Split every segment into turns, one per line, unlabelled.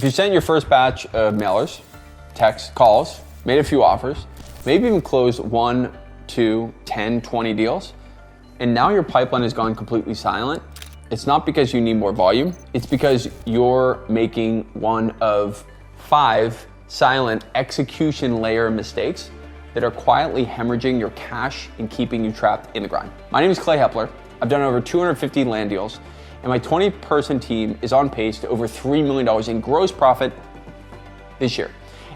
If you sent your first batch of mailers, texts, calls, made a few offers, maybe even closed 1, 2, 10, 20 deals, and now your pipeline has gone completely silent, it's not because you need more volume, it's because you're making one of 5 silent execution layer mistakes that are quietly hemorrhaging your cash and keeping you trapped in the grind. My name is Clay Hepler. I've done over 250 land deals, and my 20-person team is on pace to over $3 million in gross profit this year.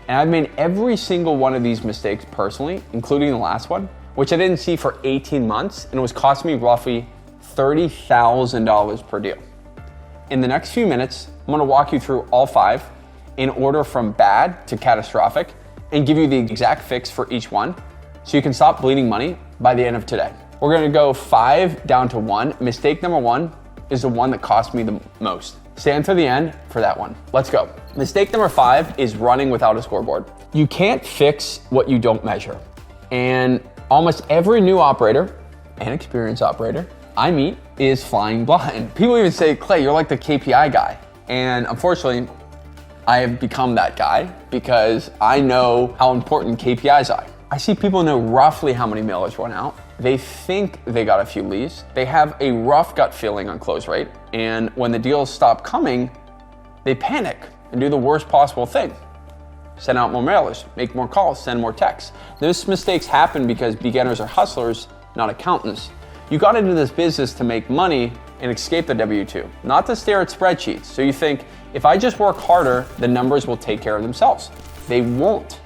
And I've made every single one of these mistakes personally, including the last one, which I didn't see for 18 months, and it was costing me roughly $30,000 per deal. In the next few minutes, I'm gonna walk you through all 5 in order from bad to catastrophic and give you the exact fix for each one so you can stop bleeding money by the end of today. We're gonna go 5 down to 1. Mistake number 1 is the one that cost me the most. Stay until the end for that one. Let's go. Mistake number 5 is running without a scoreboard. You can't fix what you don't measure. And almost every new operator and experienced operator I meet is flying blind. People even say, Clay, you're like the KPI guy. And unfortunately, I have become that guy because I know how important KPIs are. I see people know roughly how many mailers went out. They think they got a few leads. They have a rough gut feeling on close rate. And when the deals stop coming, they panic and do the worst possible thing. Send out more mailers, make more calls, send more texts. Those mistakes happen because beginners are hustlers, not accountants. You got into this business to make money and escape the W-2, not to stare at spreadsheets. So you think, if I just work harder, the numbers will take care of themselves. They won't.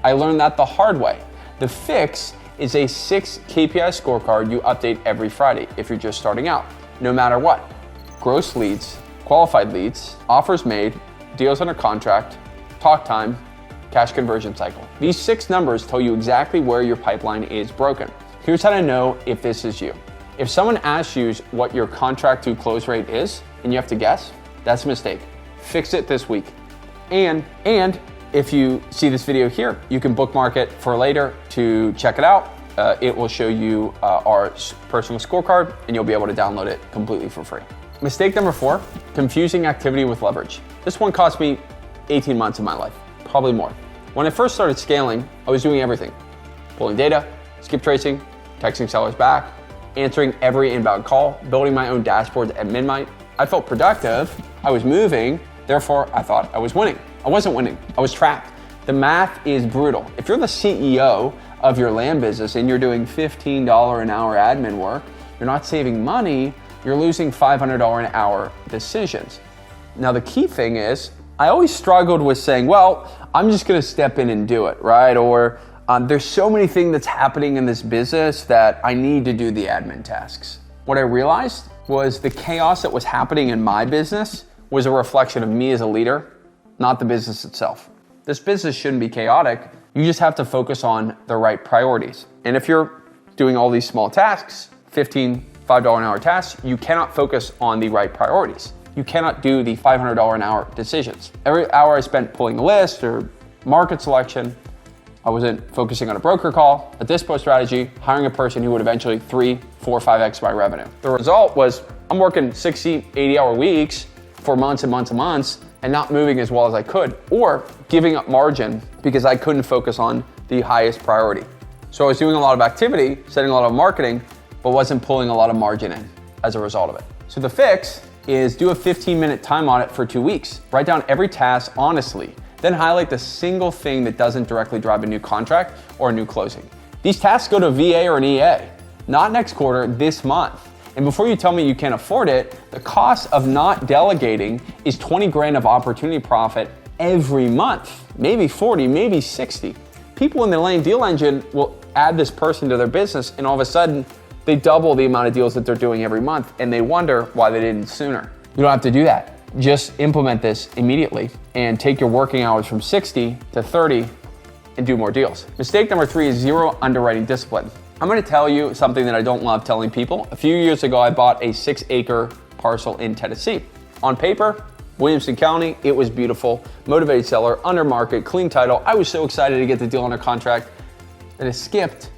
I learned that the hard way. The fix is a 6 KPI scorecard you update every Friday if you're just starting out, no matter what. Gross leads, qualified leads, offers made, deals under contract, talk time, cash conversion cycle. These 6 numbers tell you exactly where your pipeline is broken. Here's how to know if this is you. If someone asks you what your contract to close rate is and you have to guess, that's a mistake. Fix it this week. And if you see this video here, you can bookmark it for later to check it out. It will show you our personal scorecard and you'll be able to download it completely for free. Mistake number 4, confusing activity with leverage. This one cost me 18 months of my life, probably more. When I first started scaling, I was doing everything. Pulling data, skip tracing, texting sellers back, answering every inbound call, building my own dashboards at midnight. I felt productive, I was moving, therefore I thought I was winning. I wasn't winning, I was trapped. The math is brutal. If you're the CEO of your land business and you're doing $15 an hour admin work, you're not saving money, you're losing $500 an hour decisions. Now the key thing is, I always struggled with saying, well, I'm just gonna step in and do it, right? Or there's so many things that's happening in this business that I need to do the admin tasks. What I realized was the chaos that was happening in my business was a reflection of me as a leader, not the business itself. This business shouldn't be chaotic. You just have to focus on the right priorities. And if you're doing all these small tasks, $5 an hour tasks, you cannot focus on the right priorities. You cannot do the $500 an hour decisions. Every hour I spent pulling a list or market selection, I wasn't focusing on a broker call, a dispo strategy, hiring a person who would eventually 3, 4, 5x my revenue. The result was I'm working 60, 80-hour weeks for months and months and months and not moving as well as I could, or giving up margin because I couldn't focus on the highest priority. So I was doing a lot of activity, setting a lot of marketing, but wasn't pulling a lot of margin in as a result of it. So the fix is do a 15-minute time audit for 2 weeks. Write down every task honestly. Then highlight the single thing that doesn't directly drive a new contract or a new closing. These tasks go to a VA or an EA, not next quarter, this month. And before you tell me you can't afford it, the cost of not delegating is 20 grand of opportunity profit every month, maybe 40, maybe 60. People in the Land Deal Engine will add this person to their business and all of a sudden they double the amount of deals that they're doing every month and they wonder why they didn't sooner. You don't have to do that. Just implement this immediately and take your working hours from 60 to 30 and do more deals. Mistake number 3 is zero underwriting discipline. I'm gonna tell you something that I don't love telling people. A few years ago, I bought a 6-acre parcel in Tennessee. On paper, Williamson County, it was beautiful, motivated seller, under market, clean title. I was so excited to get the deal under contract that I skipped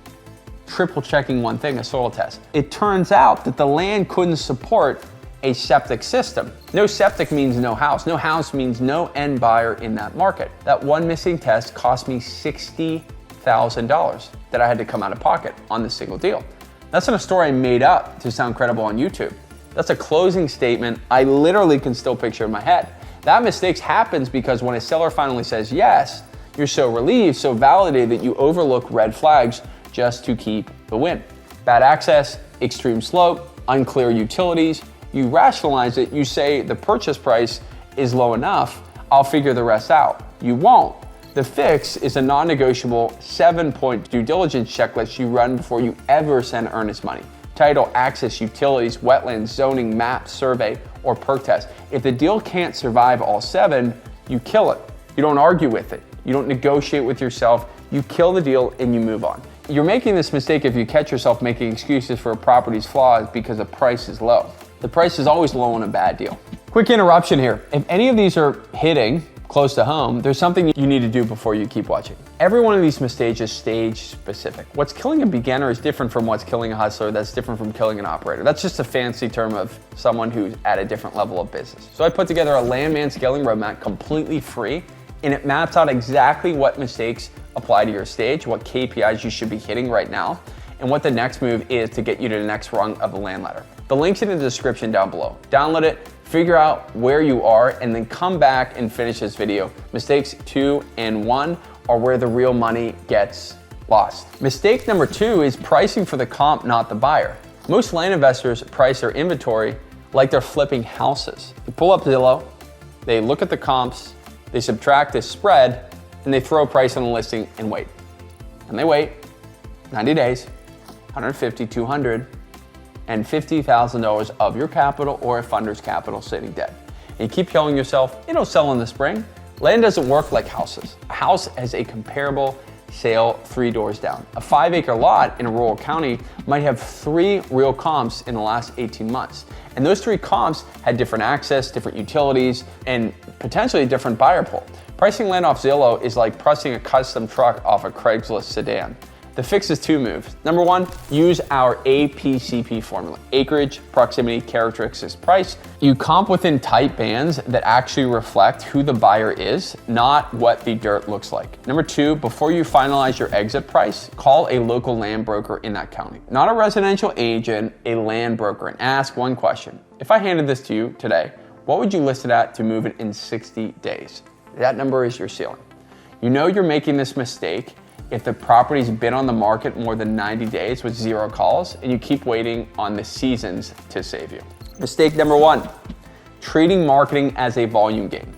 triple checking one thing, a soil test. It turns out that the land couldn't support a septic system. No septic means no house. No house means no end buyer in that market. That one missing test cost me $60,000 that I had to come out of pocket on this single deal. That's not a story I made up to sound credible on YouTube. That's a closing statement I literally can still picture in my head. That mistake happens because when a seller finally says yes, you're so relieved, so validated that you overlook red flags just to keep the win. Bad access, extreme slope, unclear utilities. You rationalize it, you say the purchase price is low enough, I'll figure the rest out. You won't. The fix is a non-negotiable 7-point due diligence checklist you run before you ever send earnest money. Title, access, utilities, wetlands, zoning, map, survey, or perk test. If the deal can't survive all 7, you kill it. You don't argue with it. You don't negotiate with yourself. You kill the deal and you move on. You're making this mistake if you catch yourself making excuses for a property's flaws because the price is low. The price is always low on a bad deal. Quick interruption here. If any of these are hitting close to home, there's something you need to do before you keep watching. Every one of these mistakes is stage specific. What's killing a beginner is different from what's killing a hustler. That's different from killing an operator. That's just a fancy term of someone who's at a different level of business. So I put together a Landman Scaling Roadmap completely free, and it maps out exactly what mistakes apply to your stage, what KPIs you should be hitting right now, and what the next move is to get you to the next rung of the land ladder. The link's in the description down below. Download it, figure out where you are, and then come back and finish this video. Mistakes 2 and 1 are where the real money gets lost. Mistake number 2 is pricing for the comp, not the buyer. Most land investors price their inventory like they're flipping houses. They pull up Zillow, they look at the comps, they subtract this spread, and they throw a price on the listing and wait. And they wait 90 days, 150, 200, and $50,000 of your capital or a funder's capital sitting dead. And you keep telling yourself, it'll sell in the spring. Land doesn't work like houses. A house has a comparable sale 3 doors down. A 5-acre lot in a rural county might have 3 real comps in the last 18 months. And those 3 comps had different access, different utilities, and potentially a different buyer pool. Pricing land off Zillow is like pricing a custom truck off a Craigslist sedan. The fix is 2 moves. Number 1, use our APCP formula. Acreage, proximity, characteristics, price. You comp within tight bands that actually reflect who the buyer is, not what the dirt looks like. Number 2, before you finalize your exit price, call a local land broker in that county. Not a residential agent, a land broker, and ask one question. If I handed this to you today, what would you list it at to move it in 60 days? That number is your ceiling. You know you're making this mistake if the property's been on the market more than 90 days with 0 calls and you keep waiting on the seasons to save you. Mistake number 1, treating marketing as a volume game.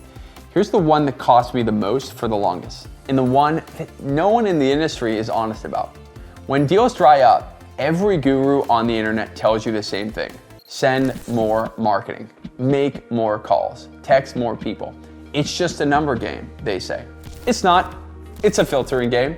Here's the one that cost me the most for the longest, and the one that no one in the industry is honest about. When deals dry up, every guru on the internet tells you the same thing. Send more marketing, make more calls, text more people. It's just a number game, they say. It's not, it's a filtering game.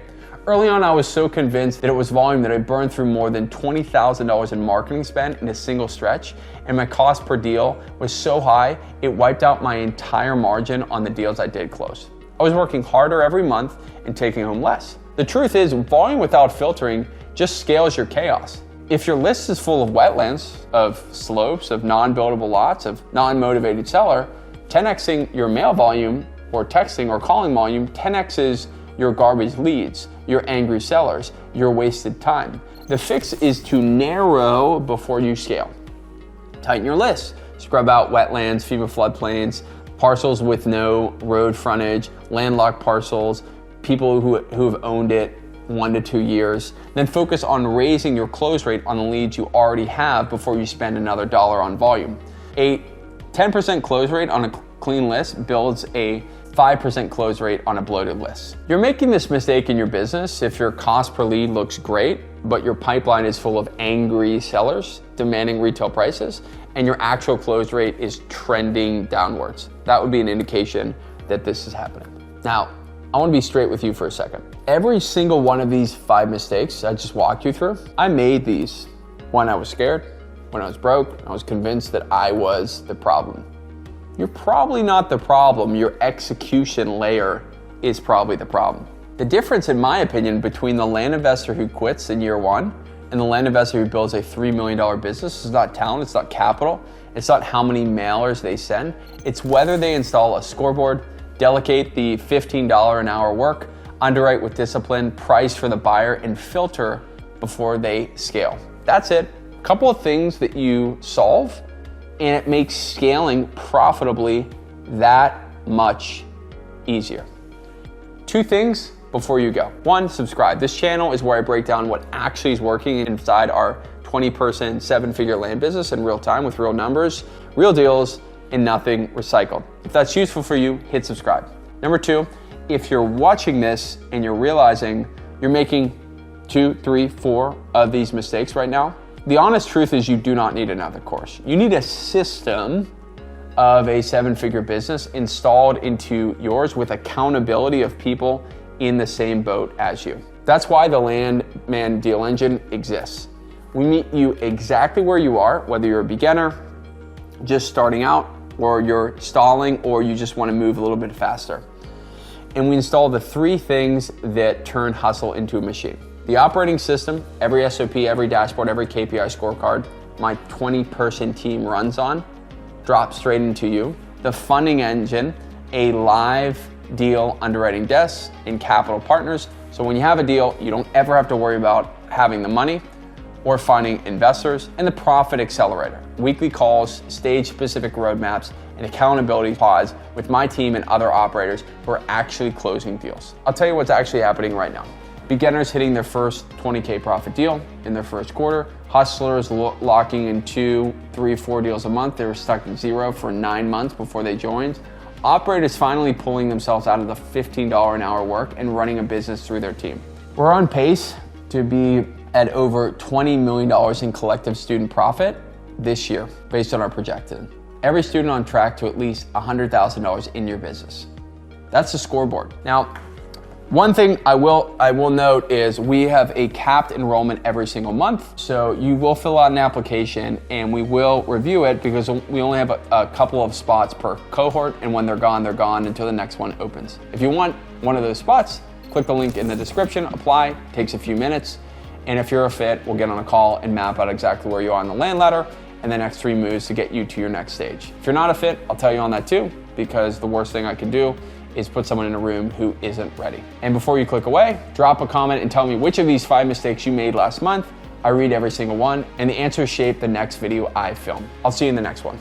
Early on, I was so convinced that it was volume that I burned through more than $20,000 in marketing spend in a single stretch, and my cost per deal was so high, it wiped out my entire margin on the deals I did close. I was working harder every month and taking home less. The truth is, volume without filtering just scales your chaos. If your list is full of wetlands, of slopes, of non-buildable lots, of non-motivated seller, 10xing your mail volume or texting or calling volume 10x's your garbage leads, your angry sellers, your wasted time. The fix is to narrow before you scale. Tighten your list. Scrub out wetlands, FEMA floodplains, parcels with no road frontage, landlocked parcels, people who have owned it 1 to 2 years. Then focus on raising your close rate on the leads you already have before you spend another dollar on volume. A 10% close rate on a clean list builds a 5% close rate on a bloated list. You're making this mistake in your business if your cost per lead looks great, but your pipeline is full of angry sellers demanding retail prices, and your actual close rate is trending downwards. That would be an indication that this is happening. Now, I want to be straight with you for a second. Every single one of these 5 mistakes I just walked you through, I made these when I was scared, when I was broke, I was convinced that I was the problem. You're probably not the problem. Your execution layer is probably the problem. The difference, in my opinion, between the land investor who quits in year 1 and the land investor who builds a $3 million business is not talent, it's not capital, It's not how many mailers they send. It's whether they install a scoreboard, delegate the $15 an hour work, underwrite with discipline, price for the buyer, and filter before they scale. That's it. A couple of things that you solve, and it makes scaling profitably that much easier. Two things before you go. One, subscribe. This channel is where I break down what actually is working inside our 20-person, 7-figure land business in real time with real numbers, real deals, and nothing recycled. If that's useful for you, hit subscribe. Number two, if you're watching this and you're realizing you're making 2, 3, 4 of these mistakes right now, the honest truth is you do not need another course. You need a system of a 7-figure business installed into yours with accountability of people in the same boat as you. That's why the Landman Deal Engine exists. We meet you exactly where you are, whether you're a beginner, just starting out, or you're stalling, or you just want to move a little bit faster. And we install the 3 things that turn hustle into a machine. The operating system, every SOP, every dashboard, every KPI scorecard my 20-person team runs on, drops straight into you. The funding engine, a live deal underwriting desk and capital partners. So when you have a deal, you don't ever have to worry about having the money or finding investors. And the profit accelerator, weekly calls, stage-specific roadmaps, and accountability pods with my team and other operators who are actually closing deals. I'll tell you what's actually happening right now. Beginners hitting their first 20K profit deal in their first quarter. Hustlers locking in 2, 3, 4 deals a month. They were stuck at 0 for 9 months before they joined. Operators finally pulling themselves out of the $15 an hour work and running a business through their team. We're on pace to be at over $20 million in collective student profit this year, based on our projected. Every student on track to at least $100,000 in your business. That's the scoreboard. Now, one thing I will note is we have a capped enrollment every single month. So you will fill out an application and we will review it because we only have a couple of spots per cohort, and when they're gone until the next one opens. If you want one of those spots, click the link in the description, apply, takes a few minutes. And if you're a fit, we'll get on a call and map out exactly where you are on the land ladder and the next 3 moves to get you to your next stage. If you're not a fit, I'll tell you on that too, because the worst thing I can do is put someone in a room who isn't ready. And before you click away, drop a comment and tell me which of these 5 mistakes you made last month. I read every single one, and the answers shape the next video I film. I'll see you in the next one.